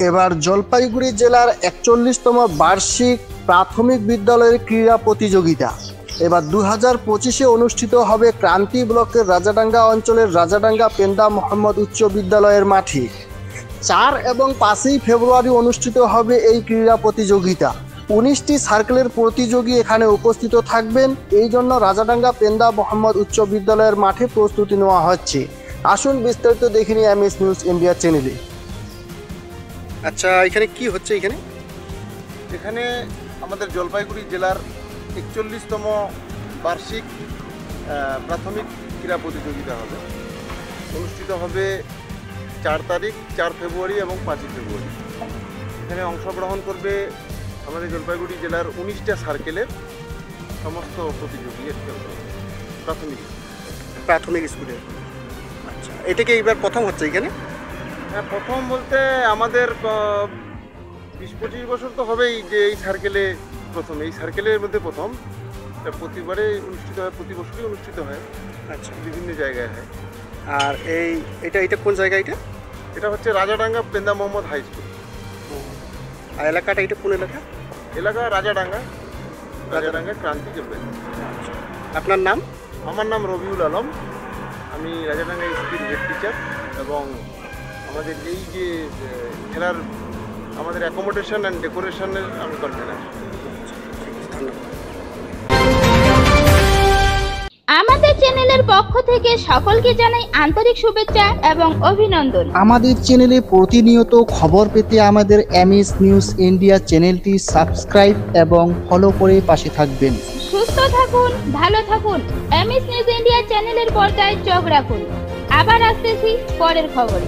এবার জলপাইগুড়ি জেলার ৪১তম বার্ষিক প্রাথমিক বিদ্যালয়ের ক্রীড়া প্রতিযোগিতা এবার ২০২৫-এ অনুষ্ঠিত হবে ক্রান্তি ব্লকের রাজাডাঙ্গা অঞ্চলের রাজাডাঙ্গা পেন্দা মোহাম্মদ উচ্চ বিদ্যালয়ের মাঠে। ৪ এবং ৫ই ফেব্রুয়ারি অনুষ্ঠিত হবে এই ক্রীড়া প্রতিযোগিতা। ১৯টি সার্কেলের প্রতিযোগী এখানে উপস্থিত থাকবেন, এই জন্য রাজাডাঙ্গা পেন্দা মোহাম্মদ উচ্চ বিদ্যালয়ের মাঠে প্রস্তুতি নেওয়া হচ্ছে। আসুন বিস্তারিত দেখে নিই এমএস নিউজ ইন্ডিয়া চ্যানেলে। আচ্ছা, এখানে কি হচ্ছে? এখানে আমাদের জলপাইগুড়ি জেলার ৪১তম বার্ষিক প্রাথমিক ক্রীড়া প্রতিযোগিতা হবে, অনুষ্ঠিত হবে ৪ ফেব্রুয়ারি এবং ৫ই ফেব্রুয়ারি। এখানে অংশগ্রহণ করবে আমাদের জলপাইগুড়ি জেলার ১৯টা সার্কেলের সমস্ত প্রতিযোগী প্রাথমিক স্কুলের। আচ্ছা, এটা কি এবার প্রথম হচ্ছে এখানে? হ্যাঁ, প্রথম বলতে আমাদের ২০-২৫ বছর তো হবেই যে এই সার্কেলে প্রথম, এই সার্কেলের মধ্যে প্রথম। প্রতিবারে অনুষ্ঠিত হয়, প্রতি বছরই অনুষ্ঠিত হয়। আচ্ছা, বিভিন্ন জায়গায় হয়। আর এটা কোন জায়গা? এটা হচ্ছে রাজাডাঙ্গা পেন্দা মোহাম্মদ হাই স্কুল। আর এলাকাটা এটা কোন এলাকা? এলাকা রাজাডাঙ্গা ক্রান্তি জলপাইগুড়ি। আপনার নাম? আমার নাম রবিউল আলম, আমি রাজাডাঙ্গা স্কুলের হেড টিচার এবং আমাদের এই যে খেলার আমাদের অ্যাকোমোডেশন অ্যান্ড ডেকোরেশনের আমি কনভেনার। আমাদের চ্যানেলের পক্ষ থেকে সকলকে জানাই আন্তরিক শুভেচ্ছা এবং অভিনন্দন। আমাদের চ্যানেলে প্রতিনিয়ত খবর পেতে আমাদের এমএস নিউজ ইন্ডিয়া চ্যানেলটি সাবস্ক্রাইব এবং ফলো করে পাশে থাকবেন। সুস্থ থাকুন, ভালো থাকুন। এমএস নিউজ ইন্ডিয়া চ্যানেলের পর্দায় চোখ রাখুন। আবার আসতেছি পরের খবরে।